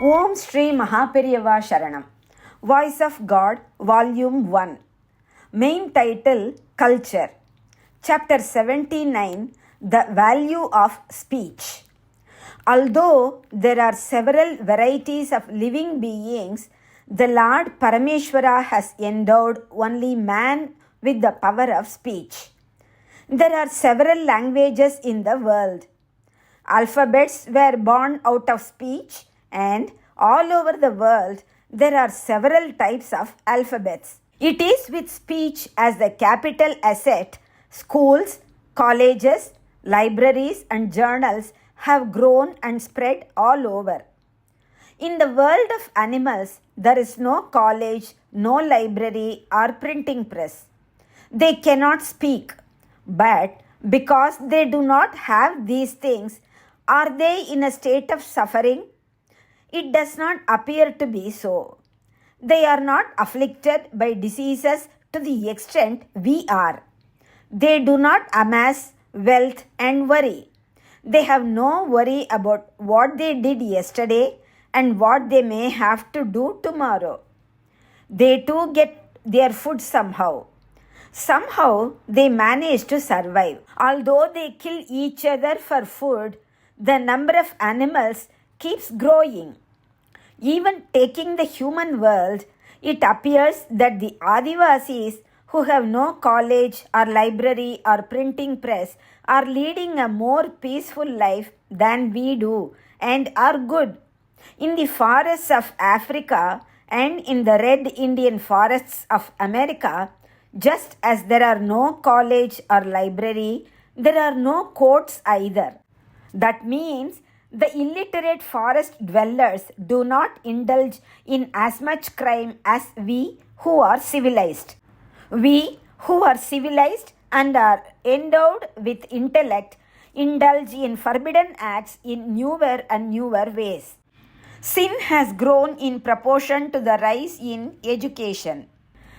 Om Sri Mahaperiyava Sharanam. Voice of God, Volume 1. Main title, Culture. Chapter 79, The Value of Speech. Although there are several varieties of living beings, the Lord Parameshwara has endowed only man with the power of speech. There are several languages in the world. Alphabets were born out of speech, and all over the world there are several types of alphabets. It is with speech as the capital asset, schools, colleges, libraries and journals have grown and spread all over. In the world of animals, there is no college, no library or printing press. They cannot speak, but because they do not have these things, are they in a state of suffering? It does not appear to be so. They are not afflicted by diseases to the extent we are. They do not amass wealth and worry. They have no worry about what they did yesterday and what they may have to do tomorrow. They too get their food somehow. Somehow they manage to survive. Although they kill each other for food, the number of animals keeps growing. Even taking the human world, it appears that the Adivasis who have no college or library or printing press are leading a more peaceful life than we do and are good. In the forests of Africa and in the red Indian forests of America, just as there are no college or library, there are no courts either. That means the illiterate forest dwellers do not indulge in as much crime as we who are civilized. We who are civilized and are endowed with intellect indulge in forbidden acts in newer and newer ways. Sin has grown in proportion to the rise in education.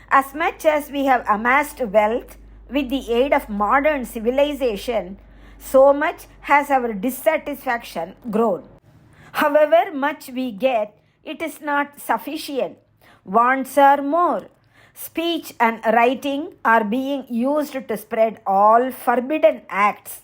As much as we have amassed wealth with the aid of modern civilization, so much has our dissatisfaction grown. However much we get, it is not sufficient. Wants are more. Speech and writing are being used to spread all forbidden acts.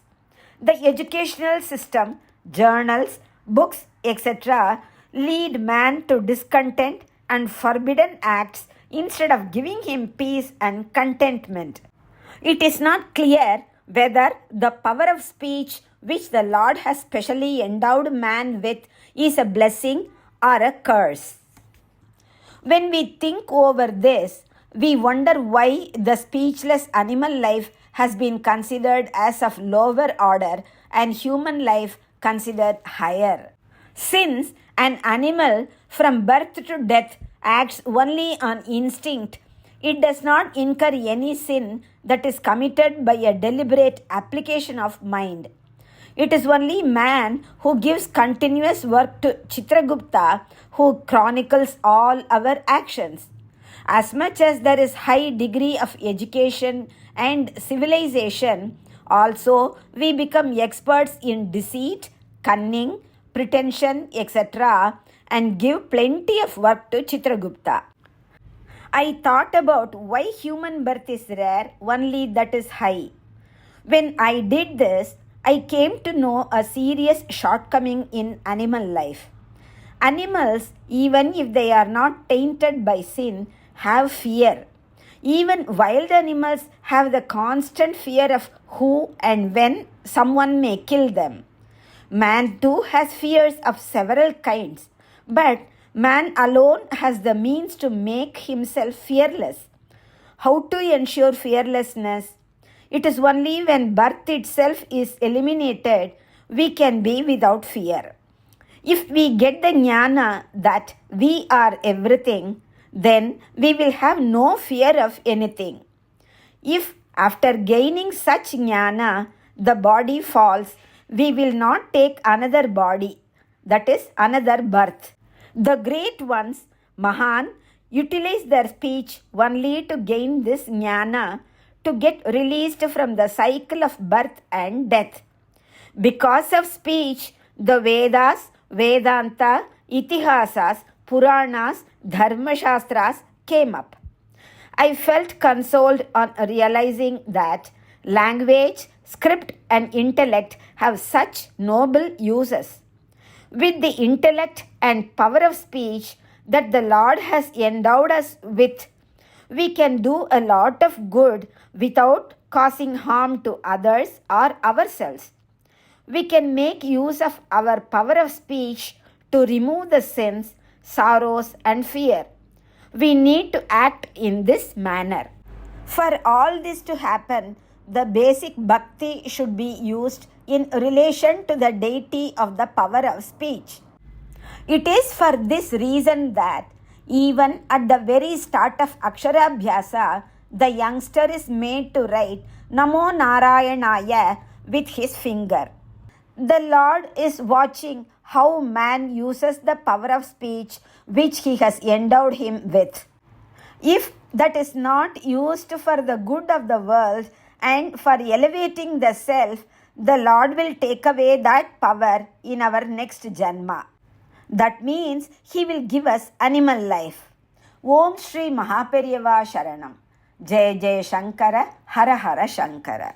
The educational system, journals, books, etc. lead man to discontent and forbidden acts instead of giving him peace and contentment. It is not clear whether the power of speech which the Lord has specially endowed man with is a blessing or a curse. When we think over this, we wonder why the speechless animal life has been considered as of lower order and human life considered higher. Since an animal from birth to death acts only on instinct, it does not incur any sin that is committed by a deliberate application of mind. It is only man who gives continuous work to Chitragupta, who chronicles all our actions. As much as there is high degree of education and civilization, also we become experts in deceit, cunning, pretension, etc. and give plenty of work to Chitragupta. I thought about why human birth is rare, only that is high. When I did this, I came to know a serious shortcoming in animal life. Animals, even if they are not tainted by sin, have fear. Even wild animals have the constant fear of who and when someone may kill them. Man too has fears of several kinds, but man alone has the means to make himself fearless. How to ensure fearlessness? It is only when birth itself is eliminated we can be without fear. If we get the jnana that we are everything, then we will have no fear of anything. If after gaining such jnana the body falls, we will not take another body, that is another birth. The great ones, Mahan, utilize their speech only to gain this jnana, to get released from the cycle of birth and death. Because of speech, the Vedas, Vedanta Itihasas, Puranas, Dharmashastras came up. I felt consoled on realizing that language, script, and intellect have such noble uses. With the intellect and power of speech that the Lord has endowed us with, we can do a lot of good without causing harm to others or ourselves. We can make use of our power of speech to remove the sins, sorrows, and fear. We need to act in this manner. For all this to happen, the basic bhakti should be used in relation to the deity of the power of speech. It is for this reason that even at the very start of Aksharabhyasa, the youngster is made to write Namo Narayanaya with his finger. The Lord is watching how man uses the power of speech which he has endowed him with. If that is not used for the good of the world and for elevating the self, the Lord will take away that power in our next janma. That means He will give us animal life. Om Sri Mahaperiyava Sharanam. Jai Jai Shankara, Hara Hara Shankara.